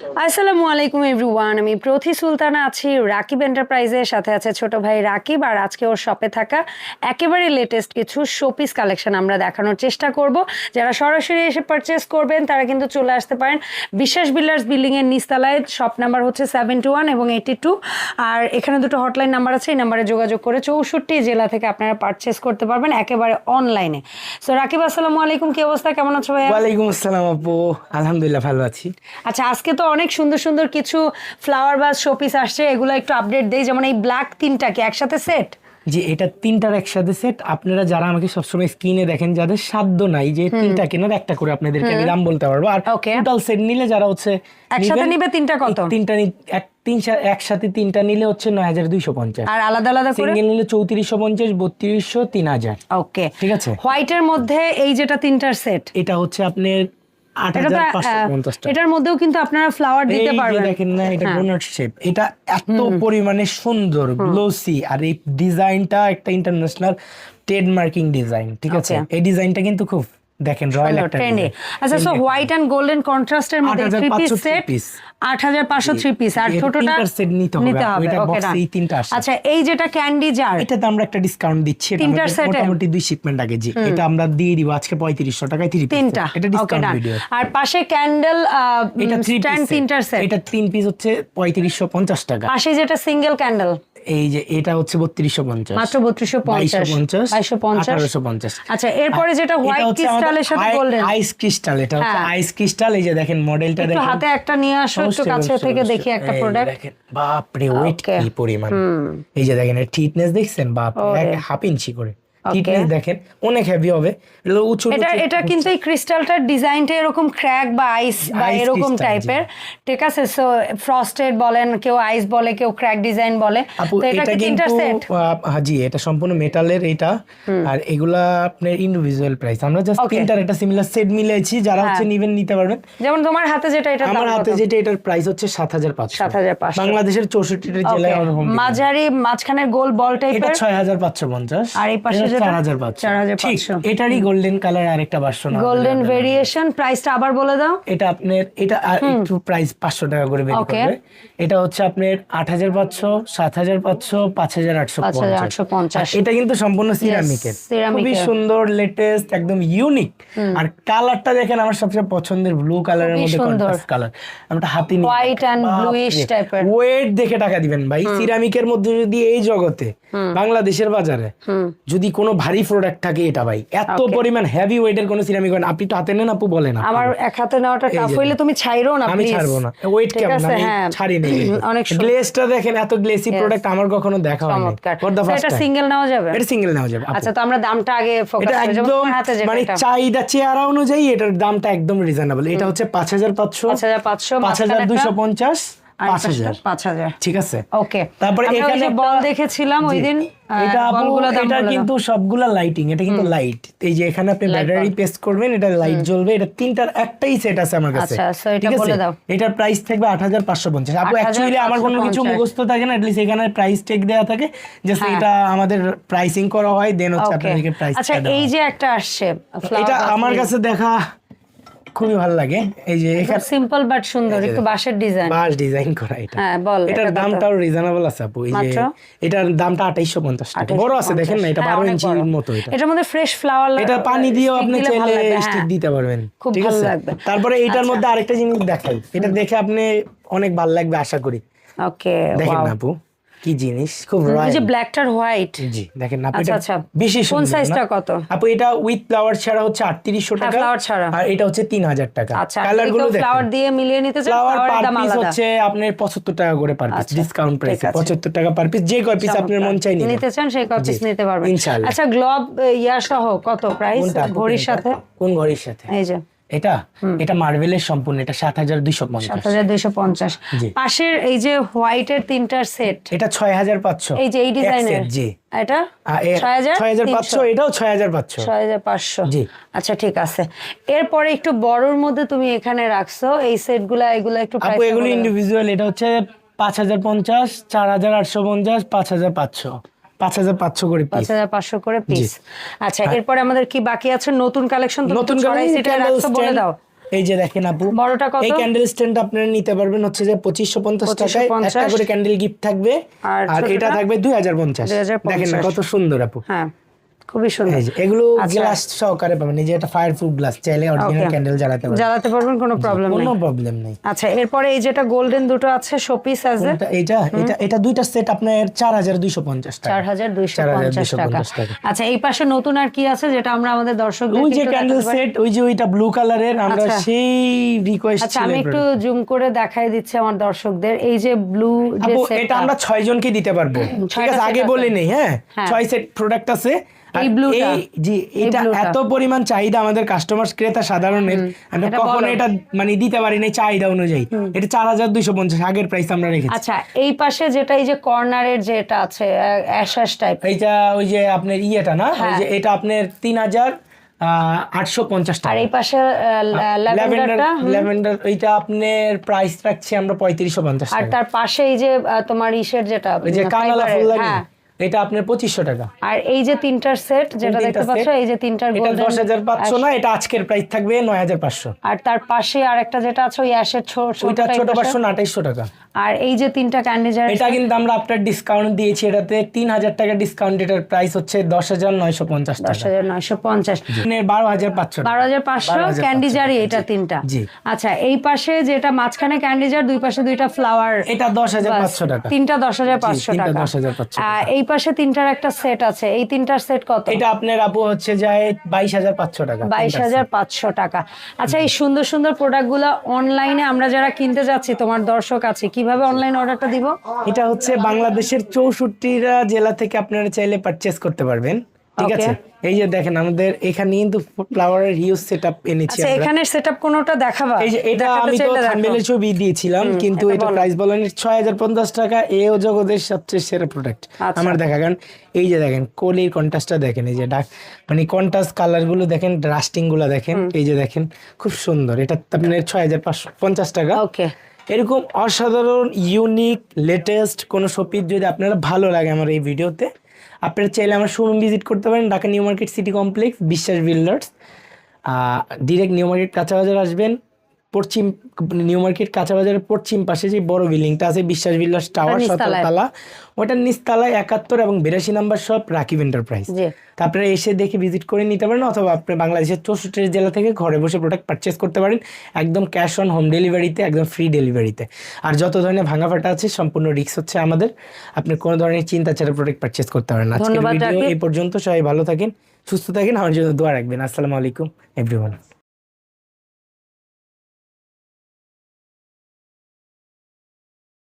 আসসালামু আলাইকুম এভরিওয়ান, আমি প্রথি সুলতানা আছি রাকিব এন্টারপ্রাইজের সাথে। আছে ছোট ভাই রাকিব, আর আজকে ওর শপে থাকা একেবারে লেটেস্ট কিছু শোপিস কালেকশন আমরা দেখানোর চেষ্টা করব। যারা সরাসরি এসে পারচেস করবেন তারা কিন্তু চলে আসতে পারেন বিশ্বাস বিল্ডার্স বিল্ডিং এর নিচতলায়। শপ নাম্বার হচ্ছে 71 এবং 82, আর এখানে দুটো হটলাইন নাম্বার আছে। এই নাম্বারে যোগাযোগ করে 64 জেলা থেকে আপনারা পারচেস করতে পারবেন একেবারে অনলাইনে। সো রাকিব, আসসালামু আলাইকুম, কি অবস্থা, কেমন আছো ভাইয়া? ওয়ালাইকুম আসসালাম আপু, আলহামদুলিল্লাহ ভালো আছি। আচ্ছা, আজকে তো অনেক সুন্দর সুন্দর কিছু ফ্লাওয়ার বা শোপিস আসছে, এগুলো একটু আপডেট দেই। যেমন এই ব্ল্যাক তিনটা কি একসাথে সেট? জি, এটা তিনটার একসাথে সেট। আপনারা যারা আমাকে সবসময় স্ক্রিনে দেখেন, যাদের সাধ্য নাই যে তিনটা কেনার, একটা করে আপনাদেরকে আমি দাম বলতে পারবো। আর টোটাল সেট নিলে যারা হচ্ছে একসাথে নিবে তিনটা কত? একসাথে তিনটা নিলে হচ্ছে 9250, আর আলাদা আলাদা করে সিঙ্গেল নিলে 3450, 3200, 3000। ওকে, ঠিক আছে। হোয়াইটের মধ্যে এই যেটা তিনটার সেট, এটা হচ্ছে আপনার 8550 টাকা। এটার মধ্যেও কিন্তু আপনারা ফ্লাওয়ার দিতে পারবেন। দেখেন না, এটা ডোনাট শেপ, এটা এত পরিমাণে সুন্দর গ্লোসি, আর এই ডিজাইনটা একটা ইন্টারন্যাশনাল ট্রেডমার্কিং ডিজাইন। ঠিক আছে, এই ডিজাইনটা কিন্তু খুব দেখেন রয়্যাল একটা ডিজাইন। আচ্ছা, সো হোয়াইট এন্ড গোল্ডেন কন্ট্রাস্টের মধ্যে 3 পিস সেট 8500 3 পিস, আর ছোটটা সেট নিতে হবে। ওইটা বক্সে এই তিনটা আসে। আচ্ছা, এই যেটা ক্যান্ডি জার, এটাতে আমরা একটা ডিসকাউন্ট দিচ্ছি। এটা মোটামুটি 2 শিপমেন্ট আগে। জি, এটা আমরা দিয়ে দিব আজকে 3500 টাকায় 3 পিস। তিনটা, এটা ডিসকাউন্ট ভিডিও। আর পাশে ক্যান্ডেল এটা 3 স্ট্যান্ড তিনটার সেট, এটা 3 পিস হচ্ছে 3550 টাকা। পাশে যেটা সিঙ্গেল ক্যান্ডেল, এই যে এটা হচ্ছে 3250, মাত্র 3250, 1850। আচ্ছা, এরপরে যেটা হোয়াইট ক্রিস্টালের সাথে গোল্ডেন আইস ক্রিস্টাল, এটা হচ্ছে আইস ক্রিস্টাল। এই যে দেখেন মডেলটা দেখেন, হাতে একটা নিয়ে আসো, একটু কাছে থেকে দেখি একটা প্রোডাক্ট। দেখেন বাপ রে, ওয়েট কি পরিমাণ। এই যে দেখেন এর থিকনেস দেখছেন, বাপ রে, 1/2 ইঞ্চি করে থিকনেস দেখেন, অনেক হেভি হবে। এটা কিন্তু এই ক্রিস্টালটার ডিজাইনটা এরকম ক্র্যাক বা আইস বা এরকম টাইপের। ঠিক আছে, সো ফ্রস্টেড বলেন, কেউ আইস বলে, কেউ ক্র্যাক ডিজাইন বলে। তো এটা কিন্তু জি, এটা সম্পূর্ণ মেটালের এটা। আর এগুলা আপনার ইন্ডিভিজুয়াল প্রাইস, আমরা জাস্ট তিনটার একটা সিমিলার সেট মিলাইছি। যারা হচ্ছে নিবেন নিতে পারবেন। যেমন তোমার হাতে যেটা, এটা আমার হাতে যেটা, এটার প্রাইস হচ্ছে 7500 বাংলাদেশের 64টা জেলায়। মাঝারি মাঝখানের গোল বল টাইপের, এটা 6550, আর এই পাশে 4500। এটারই গোল্ডেন কালার আরেকটা ভার্সন, গোল্ডেন ভেরিয়েশন। প্রাইসটা আবার বলে দাও। এটা আপনার এটা একটু প্রাইস 500 টাকা করে বেশি করবে। এটা হচ্ছে আপনার 8500, 7500, 5850। এটা কিন্তু সম্পূর্ণ সিরামিকের, খুবই সুন্দর, লেটেস্ট, একদম ইউনিক। আর কালারটা দেখেন, আমার সবচেয়ে পছন্দের ব্লু কালারের মধ্যে কন্ট্রাস্ট কালার। আমরা হাতে নিয়ে হোয়াইট এন্ড ব্লুইশ টাইপের, ওয়েট দেখে টাকা দিবেন ভাই। সিরামিকের মধ্যে যদি এই জগতে বাংলাদেশের বাজারে যদি কোনো ভারী প্রোডাক্ট থাকে, এটা ভাই এত পরিমাণ হেভি ওয়েটের কোনো সিরামিক হয় না। আপনি তো হাতে নেন আপু, বলেন। আমার এক হাতে নেওয়াটা টাফ হইলে তুমি ছাইরো না, আমি ছাড়বো না। ওয়েট কেমন, আমি ছাড়ি নেই। অনেক গ্লেজটা দেখেন, এত গ্লেসি প্রোডাক্ট আমার কখনো দেখা হয়নি। এটা সিঙ্গেল নেওয়া যাবে? এটা সিঙ্গেল নেওয়া যাবে। আচ্ছা, তো আমরা দামটা আগে ফোকাস করি। যেমন তোমার হাতে যেটা, মানে চাহিদা চেহারা অনুযায়ী এটার দামটা একদম রিজনেবল। এটা হচ্ছে 5500, 5250, 5000। ঠিক আছে, ওকে। তারপরে এখানে বল দেখেছিলাম ওই দিন, এটা কিন্তু সবগুলা লাইটিং, এটা কিন্তু লাইট। এই যে এখানে আপনি ব্যাটারি পেস্ট করবেন, এটা লাইট জ্বলবে। এটা তিনটার একটাই সেট আছে আমার কাছে। ঠিক আছে, এটার প্রাইস থাকবে 8550। আপু অ্যাকচুয়ালি আমার কোনো কিছু মুখস্থ থাকে না, এটলিস্ট এখানে প্রাইস ট্যাগ দেয়া থাকে, যে এটা আমাদের প্রাইসিং করা হয়, দেন হচ্ছে আপনাদেরকে প্রাইস। আচ্ছা, এই যে একটা আসছে, এটা আমার কাছে দেখা খুবই ভালো লাগে। এই যে এখানে সিম্পল বাট সুন্দর, একটু বাঁশের ডিজাইন, বাঁশ ডিজাইন করা। এটা বল, এটার দামটাও রিজনেবল আছে আপু। এই যে এটার দামটা 2850 টাকা। বড় আছে দেখেন না, এটা 12 ইঞ্চির মতো। এটার মধ্যে ফ্রেশ ফ্লাওয়ার, এটা পানি দিয়েও আপনি চাইলে স্টিক দিতে পারবেন। ঠিক আছে, তারপরে এটার মধ্যে আরেকটা জিনিস দেখাই, এটা দেখে আপনি অনেক ভালো লাগবে আশা করি। ওকে, দেখেন না আপু, কি জিনিস, খুব রয়্যাল। এই যে ব্ল্যাকটার হোয়াইট, জি দেখেন না, এটা বেশি সুন্দর। কোন সাইজটা কত আপু? এটা উইথ ফ্লাওয়ার ছাড়া হচ্ছে 3800 টাকা, ফ্লাওয়ার ছাড়া, আর এটা হচ্ছে 3000 টাকা। কালার গুলো দেখেন, ফ্লাওয়ার দিয়ে মিলিয়ে নিতে চান, ফ্লাওয়ার পার পিস হচ্ছে আপনার 75 টাকা করে পার পিস, ডিসকাউন্ট প্রাইসে 75 টাকা পার পিস। যে কয় পিস আপনার মন চাই নিতে চান সেই কয় পিস নিতে পারবেন ইনশাআল্লাহ। আচ্ছা, গ্লোব ইয়া সহ কত প্রাইস ঘড়ির সাথে? কোন ঘড়ির সাথে? এই যে এটা মার্ভেলের সম্পূর্ণ, এটা 7250। 7250। পাশের এই যে হোয়াইটের তিনটার সেট, এটা 6500। এই যে এই ডিজাইনের, জি এটা 6500, এটাও 6500। জি আচ্ছা, ঠিক আছে। এরপরে একটু বড়র মধ্যে তুমি এখানে রাখছো এই সেটগুলা, এগুলা একটু প্রাইস। আপু এগুলো ইন্ডিভিজুয়াল, এটা হচ্ছে 5050, 4850, 5500, 5500 করে পিস, 5500 করে পিস। আচ্ছা, এরপরে আমাদের কি বাকি আছে? নতুন কালেকশন, নতুন কালেকশন বলে দাও। এই যে দেখেন আপু, বড়টা কত? এই ক্যান্ডেল স্ট্যান্ড আপনারা নিতে পারবেন হচ্ছে যে 2550 টাকায়, একটা করে ক্যান্ডেল গিফট থাকবে, আর এটা থাকবে 2050। দেখেন না কত সুন্দর আপু। হ্যাঁ, খুবই সুন্দর। এগুলো গ্লাস সহকারে পাবেন, এই যে এটা ফায়ার প্রুফ গ্লাস, চাইলে অরিজিনাল ক্যান্ডেল জ্বালাতে পারবেন, কোনো প্রবলেম নেই, কোনো প্রবলেম নেই। আচ্ছা, এরপরে এই যেটা গোল্ডেন দুটো আছে শোপিস আছে, এটা দুইটা সেট আপনার 4250 টাকা, 4250 টাকা। আচ্ছা, এই পাশে নতুন আর কি আছে যেটা আমরা আমাদের দর্শকদের, ওই যে ক্যান্ডেল সেট, ওই যে ওইটা ব্লু কালারের, আমরা সেই রিকোয়েস্ট ছিল। আচ্ছা, আমি একটু জুম করে দেখাই দিচ্ছি আমার দর্শকদের। এই যে ব্লু যে সেট, এটা আমরা 6 জনকে দিতে পারবো, ঠিক আছে? আগে বলি নেই, হ্যাঁ 6 সেট প্রোডাক্ট আছে। এই ব্লুটা, জি, এটা এত পরিমাণ চাহিদা আমাদের কাস্টমার ক্রেতা সাধারণের, আমরা কখনো এটা মানে দিতে পারি না চাহিদা অনুযায়ী। এটা 4250 আগের প্রাইস আমরা রেখেছি। আচ্ছা, এই পাশে যেটা এই যে কর্নারের যেটা আছে অ্যাশাস টাইপ, এইটা ওই যে আপনার ইয়েটা না, ওই যে এটা আপনার 3850 টাকা। আর এই পাশে ল্যাভেন্ডার এইটা আপনার প্রাইস রাখছি আমরা 3550 টাকা। আর তার পাশে এই যে তোমার ইসের যেটা ওই যে কানালা ফুল লাগে, এটা আপনার 2500 টাকা। আর এই যে তিনটার সেট যেটা দেখতে পাচ্ছ, এই যে তিনটার গোল্ডেন, এটা 10500 না, এটা আজকের প্রাইস থাকবে 9500। আর তার পাশে আরেকটা যেটা আছে ওই অ্যাশের ওইটা ছোট ভার্সন 2800 টাকা। আর এই যে তিনটা ক্যান্ডি জার, এটা কিন্তু আমরা আফটার ডিসকাউন্ট দিয়েছি, এটাতে 3000 টাকা ডিসকাউন্ট, এটার প্রাইস হচ্ছে 10950 টাকা। 10950 মানে 12500 ক্যান্ডি জারই এটা তিনটা। আচ্ছা, এই পাশে যেটা মাঝখানে ক্যান্ডি জার, দুই পাশে দুইটা ফ্লাওয়ার, এটা 10500 টাকা। তিনটা 10500 টাকা। 10500। এই পাশে তিনটার একটা সেট আছে, এই তিনটার সেট কত? এটা আপনার আপু হচ্ছে যায় 22500 টাকা। 22500 টাকা। আচ্ছা, এই সুন্দর সুন্দর প্রোডাক্টগুলো অনলাইনে আমরা যারা কিনতে যাচ্ছি, তোমার দর্শক আছে, কিভাবে অনলাইন অর্ডারটা দিব? এটা হচ্ছে বাংলাদেশের 64টা জেলা থেকে আপনারা চাইলে পারচেজ করতে পারবেন, ঠিক আছে? এই যে দেখেন আমাদের এখানে কিন্তু ফ্লাওয়ারের হিউজ সেটআপ এনেছি আমরা। আচ্ছা, এখানের সেটআপ কোনটা দেখাবা? এই যে এটা আমি তো থাম্বনেলে ছবি দিয়েছিলাম, কিন্তু এটা প্রাইস বলেন 6050 টাকা। এও জগতের সবচেয়ে সেরা প্রোডাক্ট আমার দেখা। কারণ এই যে দেখেন কলির কন্ট্রাস্টটা দেখেন, এই যে মানে কন্ট্রাস্ট কালার গুলো দেখেন, রাস্টিং গুলো দেখেন, এই যে দেখেন খুব সুন্দর। এটা আপনার 6550 টাকা। ওকে, এরকম অসাধারণ ইউনিক লেটেস্ট কোনো শোপিস যদি আপনারা ভালো লাগে আমার এই ভিডিওতে, আপনারা চাইলে আমার শোরুম ভিজিট করতে পারেন, Dhaka new market city complex, বিশ্বাস বিল্ডার্স। ডিরেক্ট নিউ মার্কেট কাঁচা বাজার আসবেন, পশ্চিম নিউ মার্কেট কাঁচা বাজারের পশ্চিম পাশে যে বড় বিল্ডিংটা আছে বিশ্বাস বিল্ডার্স টাওয়ার 17 তলা, ওটার নিচতলায় 71 এবং 82 নাম্বার শপ রাকিব এন্টারপ্রাইজ। আপনারা এসে দেখে ভিজিট করে নিতে পারেন, অথবা আপনি বাংলাদেশের 64 জেলা থেকে ঘরে বসে প্রোডাক্ট পারচেস করতে পারেন, একদম ক্যাশ অন হোম ডেলিভারিতে, একদম ফ্রি ডেলিভারিতে। আর যত ধরনের ভাঙা ফাটা আছে সম্পূর্ণ রিস্ক হচ্ছে আমাদের, আপনি কোনো ধরনের চিন্তা ছাড়া প্রোডাক্ট পারচেস করতে পারেন। আজকের ভিডিও এই পর্যন্ত, সবাই ভালো থাকেন, সুস্থ থাকেন, আমার জন্য দোয়া রাখবেন। আসসালামু আলাইকুম এভরিওয়ান।